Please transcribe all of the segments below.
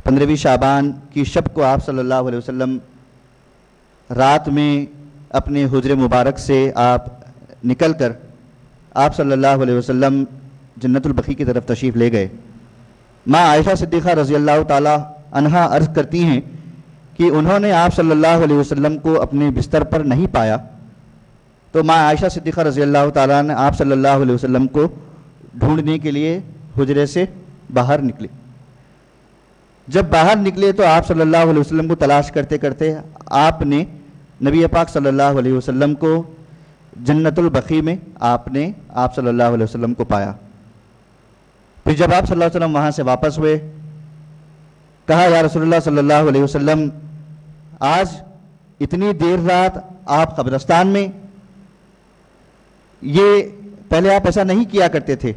15ویں شعبان کی شب کو آپ صلی اللہ علیہ وسلم رات میں اپنے حجر مبارک سے آپ نکل کر آپ صلی اللہ علیہ وسلم جنت البقیع کی طرف تشریف لے گئے۔ ماں عائشہ صدیقہ رضی اللہ تعالی عنہا عرض کرتی ہیں کہ انہوں نے آپ صلی اللہ علیہ وسلم کو اپنے بستر پر نہیں پایا، تو ماں عائشہ صدیقہ رضی اللہ تعالیٰ نے آپ صلی اللہ علیہ وسلم کو ڈھونڈنے کے لیے حجرے سے باہر نکلے۔ جب باہر نکلے تو آپ صلی اللہ علیہ وسلم کو تلاش کرتے کرتے آپ نے نبی پاک صلی اللہ علیہ وسلم کو جنت البقیع میں آپ صلی اللہ علیہ وسلم کو پایا۔ پھر جب آپ صلی اللہ علیہ وسلم وہاں سے واپس ہوئے، کہا یا رسول اللہ صلی اللہ علیہ وسلم آج اتنی دیر رات آپ قبرستان میں، یہ پہلے آپ ایسا نہیں کیا کرتے تھے،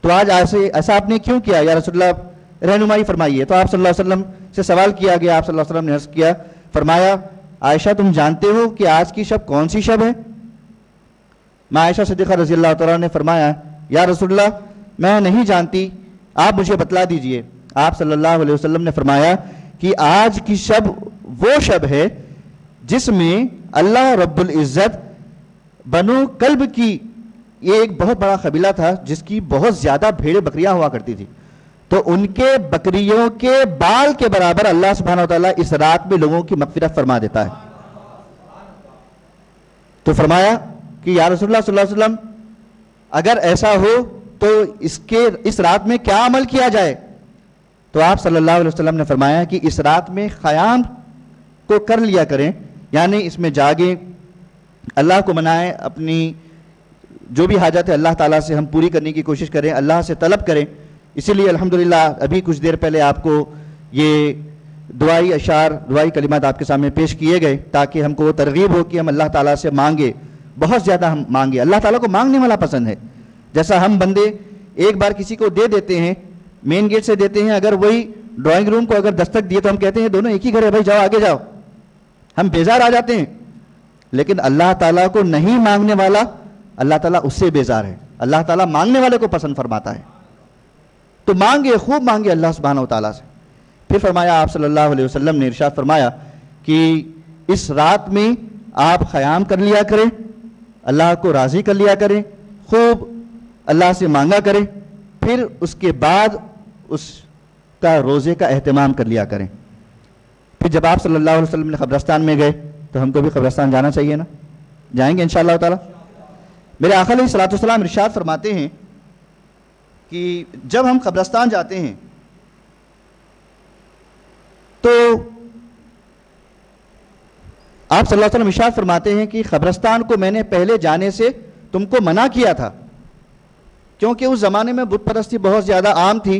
تو آج ایسا آپ نے کیوں کیا؟ یا رسول اللہ رہنمائی فرمائیے۔ تو آپ صلی اللہ علیہ وسلم سے سوال کیا گیا، آپ صلی اللہ علیہ وسلم نے عرض کیا، فرمایا عائشہ تم جانتے ہو کہ آج کی شب کون سی شب ہے؟ ماں عائشہ صدیقہ رضی اللہ تعالیٰ نے فرمایا یا رسول اللہ میں نہیں جانتی، آپ مجھے بتلا دیجئے۔ آپ صلی اللہ علیہ وسلم نے فرمایا کہ آج کی شب وہ شب ہے جس میں اللہ رب العزت بنو کلب کی، یہ ایک بہت بڑا قبیلہ تھا جس کی بہت زیادہ بھیڑیں بکریاں ہوا کرتی تھی، تو ان کے بکریوں کے بال کے برابر اللہ سبحانہ وتعالیٰ اس رات میں لوگوں کی مغفرت فرما دیتا ہے۔ تو فرمایا کہ یا رسول اللہ صلی اللہ علیہ وسلم اگر ایسا ہو تو اس رات میں کیا عمل کیا جائے؟ تو آپ صلی اللہ علیہ وسلم نے فرمایا کہ اس رات میں قیام کو کر لیا کریں، یعنی اس میں جاگیں، اللہ کو منائیں، اپنی جو بھی حاجت ہے اللہ تعالیٰ سے ہم پوری کرنے کی کوشش کریں، اللہ سے طلب کریں۔ اسی لیے الحمدللہ ابھی کچھ دیر پہلے آپ کو یہ دعائی اشعار، دعائی کلمات آپ کے سامنے پیش کیے گئے تاکہ ہم کو وہ ترغیب ہو کہ ہم اللہ تعالیٰ سے مانگے، بہت زیادہ ہم مانگے۔ اللہ تعالیٰ کو مانگنے والا پسند ہے۔ جیسا ہم بندے ایک بار کسی کو دے دیتے ہیں، مین گیٹ سے دیتے ہیں، اگر وہی ڈرائنگ روم کو اگر دستک دیے تو ہم کہتے ہیں دونوں ایک ہی گھر ہے بھائی، جاؤ آگے جاؤ، ہم بیزار آ جاتے ہیں۔ لیکن اللہ تعالیٰ کو نہیں مانگنے والا، اللہ تعالیٰ اس سے بیزار ہے۔ اللہ تعالیٰ مانگنے والے کو پسند فرماتا ہے۔ تو مانگے، خوب مانگے اللہ سبحانہ وتعالیٰ سے۔ پھر فرمایا آپ صلی اللہ علیہ وسلم نے ارشاد فرمایا کہ اس رات میں آپ قیام کر لیا کریں، اللہ کو راضی کر لیا کریں، خوب اللہ سے مانگا کریں، پھر اس کے بعد اس کا روزے کا اہتمام کر لیا کریں۔ پھر جب آپ صلی اللہ علیہ وسلم نے قبرستان میں گئے تو ہم کو بھی قبرستان جانا چاہیے نا، جائیں گے انشاءاللہ تعالی۔ میرے آقا علیہ الصلوۃ والسلام ارشاد فرماتے ہیں کہ جب ہم قبرستان جاتے ہیں تو آپ صلی اللہ علیہ وسلم ارشاد فرماتے ہیں کہ قبرستان کو میں نے پہلے جانے سے تم کو منع کیا تھا، کیونکہ اس زمانے میں بت پرستی بہت زیادہ عام تھی،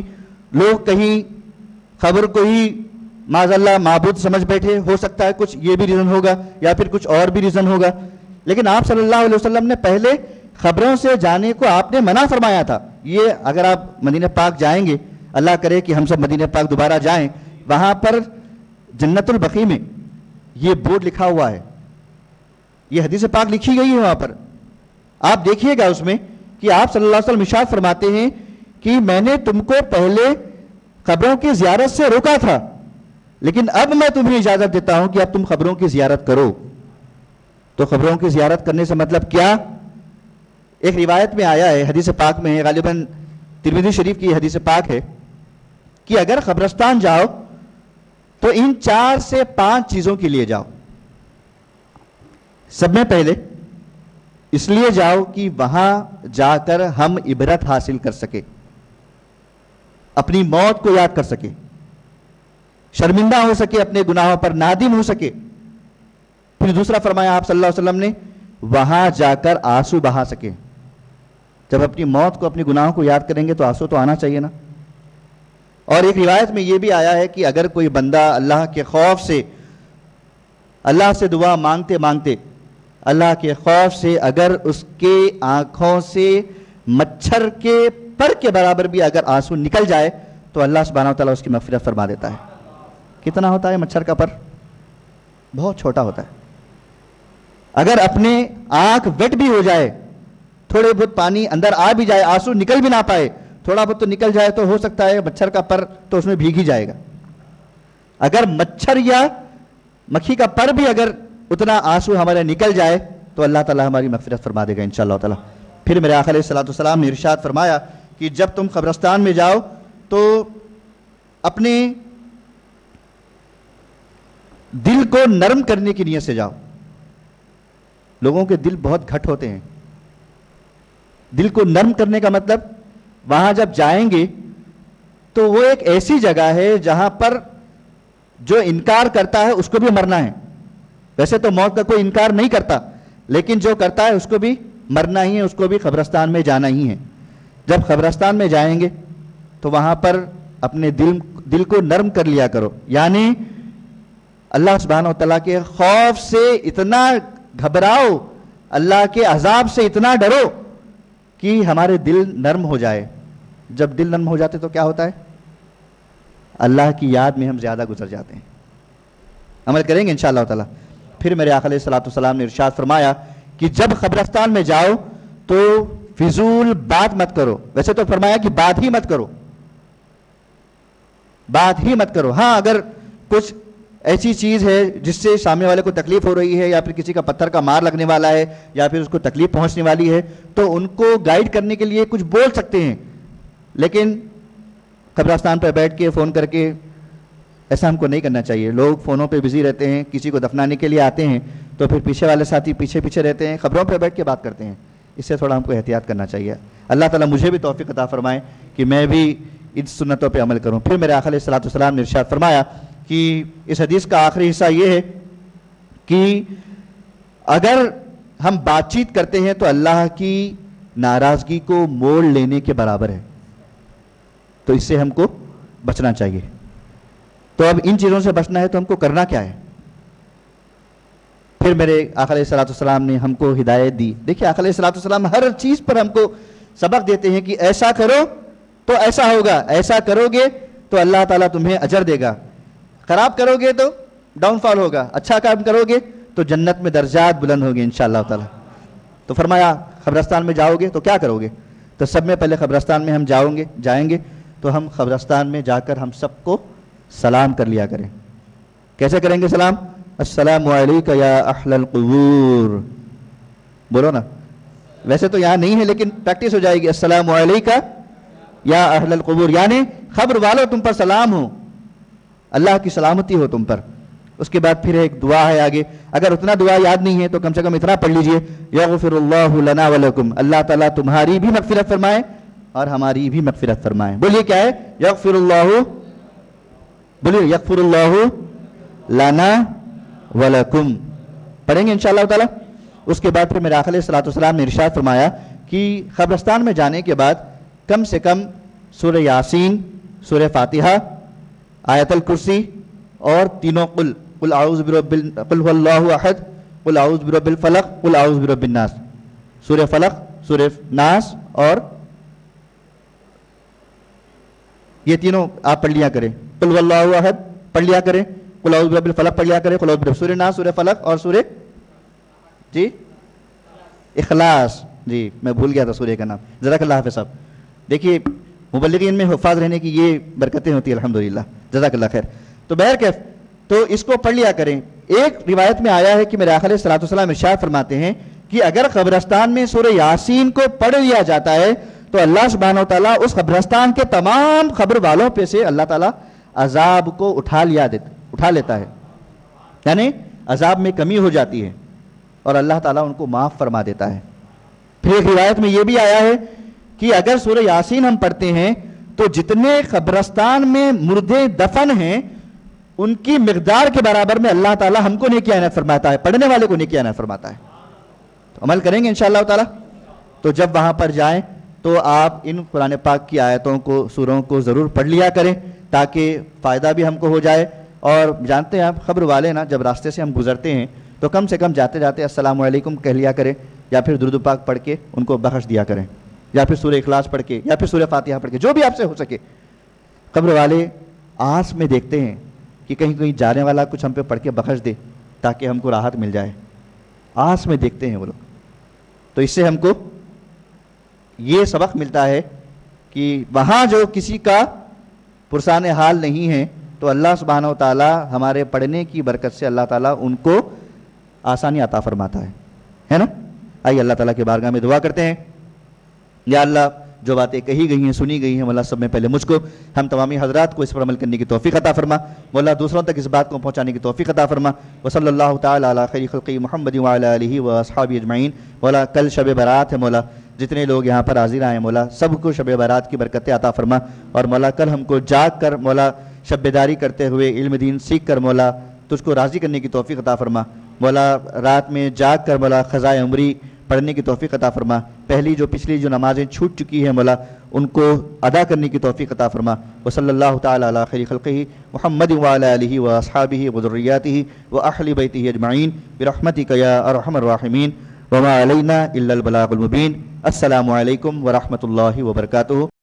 لوگ کہیں خبر کو ہی معاذ اللہ معبود سمجھ بیٹھے، ہو سکتا ہے کچھ یہ بھی ریزن ہوگا یا پھر کچھ اور بھی ریزن ہوگا، لیکن آپ صلی اللہ علیہ وسلم نے پہلے خبروں سے جانے کو آپ نے منع فرمایا تھا۔ یہ اگر آپ مدینہ پاک جائیں گے، اللہ کرے کہ ہم سب مدینہ پاک دوبارہ جائیں، وہاں پر جنت البقیع میں یہ بورڈ لکھا ہوا ہے، یہ حدیث پاک لکھی گئی ہے وہاں پر، آپ دیکھیے گا اس میں کہ آپ صلی اللہ علیہ وسلم ارشاد فرماتے ہیں کہ میں نے تم کو پہلے قبروں کی زیارت سے روکا تھا، لیکن اب میں تمہیں اجازت دیتا ہوں کہ اب تم قبروں کی زیارت کرو۔ تو قبروں کی زیارت کرنے سے مطلب کیا؟ ایک روایت میں آیا ہے، حدیث پاک میں ہے، غالباً ترمذی شریف کی حدیث پاک ہے کہ اگر قبرستان جاؤ تو ان 4 سے 5 چیزوں کے لیے جاؤ۔ سب میں پہلے اس لیے جاؤ کہ وہاں جا کر ہم عبرت حاصل کر سکے، اپنی موت کو یاد کر سکے، شرمندہ ہو سکے، اپنے گناہوں پر نادم ہو سکے۔ پھر دوسرا فرمایا آپ صلی اللہ علیہ وسلم نے وہاں جا کر آنسو بہا سکے۔ جب اپنی موت کو، اپنے گناہوں کو یاد کریں گے تو آنسو تو آنا چاہیے نا۔ اور ایک روایت میں یہ بھی آیا ہے کہ اگر کوئی بندہ اللہ کے خوف سے، اللہ سے دعا مانگتے مانگتے اللہ کے خوف سے اگر اس کے آنکھوں سے مچھر کے پر کے برابر بھی اگر آنسو نکل جائے تو اللہ سبحانہ وتعالیٰ اس کی مغفرت فرما دیتا ہے۔ کتنا ہوتا ہے مچھر کا پر؟ بہت چھوٹا ہوتا ہے۔ اگر اپنے آنکھ ویٹ بھی ہو جائے، تھوڑے بہت پانی اندر آ بھی جائے، آنسو نکل بھی نہ پائے، تھوڑا بہت تو نکل جائے تو ہو سکتا ہے مچھر کا پر تو اس میں بھیگ ہی جائے گا۔ اگر مچھر یا مکھی کا پر بھی اگر اتنا آنسو ہمارے نکل جائے تو اللہ تعالیٰ ہماری مغفرت فرما دے گا انشاءاللہ تعالیٰ۔ پھر میرے آقا علیہ الصلوۃ والسلام نے ارشاد فرمایا کہ جب تم قبرستان میں جاؤ تو اپنے دل کو نرم کرنے کی نیت سے جاؤ۔ لوگوں کے دل بہت گھٹ ہوتے ہیں۔ دل کو نرم کرنے کا مطلب وہاں جب جائیں گے تو وہ ایک ایسی جگہ ہے جہاں پر جو انکار کرتا ہے اس کو بھی مرنا ہے۔ ویسے تو موت کا کوئی انکار نہیں کرتا، لیکن جو کرتا ہے اس کو بھی مرنا ہی ہے، اس کو بھی قبرستان میں جانا ہی ہے۔ جب قبرستان میں جائیں گے تو وہاں پر اپنے دل کو نرم کر لیا کرو، یعنی اللہ سبحانہ و تعالیٰ کے خوف سے اتنا گھبراؤ، اللہ کے عذاب سے اتنا ڈرو کہ ہمارے دل نرم ہو جائے۔ جب دل نرم ہو جاتے تو کیا ہوتا ہے؟ اللہ کی یاد میں ہم زیادہ گزر جاتے ہیں۔ عمل کریں گے انشاءاللہ تعالیٰ۔ پھر میرے آقا علیہ الصلوۃ والسلام نے ارشاد فرمایا کہ جب قبرستان میں جاؤ تو فضول بات مت کرو۔ ویسے تو فرمایا کہ بات ہی مت کرو، بات ہی مت کرو۔ ہاں اگر کچھ ایسی چیز ہے جس سے سامنے والے کو تکلیف ہو رہی ہے، یا پھر کسی کا پتھر کا مار لگنے والا ہے، یا پھر اس کو تکلیف پہنچنے والی ہے، تو ان کو گائیڈ کرنے کے لیے کچھ بول سکتے ہیں، لیکن قبرستان پر بیٹھ کے فون کر کے ایسا ہم کو نہیں کرنا چاہیے۔ لوگ فونوں پہ بزی رہتے ہیں، کسی کو دفنانے کے لیے آتے ہیں تو پھر پیچھے والے ساتھی پیچھے پیچھے رہتے ہیں، خبروں پہ بیٹھ کے بات کرتے ہیں۔ اس سے تھوڑا ہم کو احتیاط کرنا چاہیے۔ اللہ تعالیٰ مجھے بھی توفیق عطا فرمائے کہ میں بھی ان سنتوں پہ عمل کروں۔ پھر میرے آقا علیہ الصلوۃ والسلام نے ارشاد فرمایا کہ اس حدیث کا آخری حصہ یہ ہے کہ اگر ہم بات چیت کرتے ہیں تو اللہ کی ناراضگی کو موڑ لینے کے برابر ہے، تو اس سے ہم کو بچنا چاہیے۔ تو اب ان چیزوں سے بچنا ہے تو ہم کو کرنا کیا ہے؟ پھر میرے آقا علیہ الصلوۃ والسلام نے ہم کو ہدایت دی۔ دیکھیے آقا علیہ الصلوۃ والسلام ہر چیز پر ہم کو سبق دیتے ہیں کہ ایسا کرو تو ایسا ہوگا، ایسا کرو گے تو اللہ تعالیٰ تمہیں اجر دے گا، خراب کرو گے تو ڈاؤن فال ہوگا، اچھا کام کرو گے تو جنت میں درجات بلند ہوگے انشاءاللہ تعالیٰ۔ تو فرمایا قبرستان میں جاؤ گے تو کیا کرو گے؟ تو سب میں پہلے قبرستان میں ہم جائیں گے تو ہم قبرستان میں جا کر ہم سب کو سلام کر لیا کریں۔ کیسے کریں گے سلام؟ السلام علیکم یا اہل القبور، بولو نا۔ ویسے تو یہاں نہیں ہے لیکن پریکٹس ہو جائے گی۔ السلام علیکم یا اہل القبور، یعنی قبر والو تم پر سلام ہو، اللہ کی سلامتی ہو تم پر۔ اس کے بعد پھر ایک دعا ہے آگے، اگر اتنا دعا یاد نہیں ہے تو کم سے کم اتنا پڑھ لیجئے، یغفر اللہ لنا ولکم، اللہ تعالیٰ تمہاری بھی مغفرت فرمائے اور ہماری بھی مغفرت فرمائے۔ بولیے کیا ہے؟ یغفر اللہ، بولیے یغفر اللہ لنا ولکم، پڑھیں گے انشاءاللہ تعالیٰ۔ اس کے بعد پھر میرے آقا علیہ الصلوۃ والسلام نے ارشاد فرمایا کہ قبرستان میں جانے کے بعد کم سے کم سورہ یاسین، سورہ فاتحہ، آیت الکرسی اور تینوں قل اعوذ برب قل هو اللہ احد، قل اعوذ برب الفلق، قل اعوذ برب الناس، سورہ فلق، سورہ ناس، اور یہ تینوں آپ پڑھ لیا کریں۔ قل هو اللہ احد پڑھ لیا کریں، قل اعوذ برب الفلق پڑھ لیا کریں، قل اعوذ برب، سورہ ناس، سورہ فلق اور سورہ اخلاص۔ جی میں بھول گیا تھا سورہ کا نام، جزاک اللہ حافظ صاحب۔ دیکھیے مبلغین میں حفاظ رہنے کی یہ برکتیں ہوتی ہیں الحمدللہ، جزاک اللہ خیر۔ تو بہرکیف تو اس کو پڑھ لیا کریں۔ ایک روایت میں آیا ہے کہ میرے آقا علیہ الصلوۃ والسلام ارشاد فرماتے ہیں کہ اگر قبرستان میں سورہ یاسین کو پڑھ لیا جاتا ہے تو اللہ سبحانہ و تعالیٰ اس قبرستان کے تمام قبر والوں پہ سے اللہ تعالیٰ عذاب کو اٹھا لیتا ہے، یعنی عذاب میں کمی ہو جاتی ہے اور اللہ تعالیٰ ان کو معاف فرما دیتا ہے۔ پھر ایک روایت میں یہ بھی آیا ہے کہ اگر سورہ یاسین ہم پڑھتے ہیں تو جتنے قبرستان میں مردے دفن ہیں ان کی مقدار کے برابر میں اللہ تعالیٰ ہم کو نیکی عنایت فرماتا ہے، پڑھنے والے کو نیکی عنایت فرماتا ہے۔ تو عمل کریں گے انشاءاللہ تعالیٰ۔ تو جب وہاں پر جائیں تو آپ ان قرآن پاک کی آیتوں کو، سوروں کو ضرور پڑھ لیا کریں تاکہ فائدہ بھی ہم کو ہو جائے۔ اور جانتے ہیں آپ قبر والے نا، جب راستے سے ہم گزرتے ہیں تو کم سے کم جاتے جاتے السلام علیکم کہہ لیا کریں، یا پھر درود پاک پڑھ کے ان کو بخش دیا کریں، یا پھر سورہ اخلاص پڑھ کے، یا پھر سورہ فاتحہ پڑھ کے، جو بھی آپ سے ہو سکے۔ قبر والے آس میں دیکھتے ہیں کہ کہیں جانے والا کچھ ہم پہ پڑھ کے بخش دے تاکہ ہم کو راحت مل جائے، آس میں دیکھتے ہیں وہ لوگ۔ تو اس سے ہم کو یہ سبق ملتا ہے کہ وہاں جو کسی کا پرسان حال نہیں ہے تو اللہ سبحانہ و تعالیٰ ہمارے پڑھنے کی برکت سے اللہ تعالیٰ ان کو آسانی عطا فرماتا ہے نا. آئیے اللہ تعالیٰ کی بارگاہ میں دعا کرتے ہیں. یا اللہ جو باتیں کہی گئی ہیں سنی گئی ہیں مولا سب میں پہلے مجھ کو ہم تمامی حضرات کو اس پر عمل کرنے کی توفیق عطا فرما. مولا دوسروں تک اس بات کو پہنچانے کی توفیق عطا فرما. وصلی اللہ تعالی علی خیر خلقہ محمد وعلی آلہ واصحابہ اجمعین. مولا کل شب برات ہے مولا, جتنے لوگ یہاں پر حاضر آئے مولا سب کو شب برات کی برکتیں عطا فرما. اور مولا کل ہم کو جاگ کر مولا شب بیداری کرتے ہوئے علم دین سیکھ کر مولا تجھ کو راضی کرنے کی توفیق عطا فرما. مولا رات میں جاگ کر مولا قضائے عمری پڑھنے کی توفیق عطا فرما. پچھلی جو نمازیں چھوٹ چکی ہیں مولا ان کو ادا کرنے کی توفیق عطا فرما. وصلی اللہ تعالی علی خیر خلقہ محمد وعلی آلہ واصحابہ وذریاتہ واہل بیتہ اجمعین برحمتک یا ارحم الراحمین وما علینا الا البلاغ المبین. السلام علیکم ورحمۃ اللہ وبرکاتہ.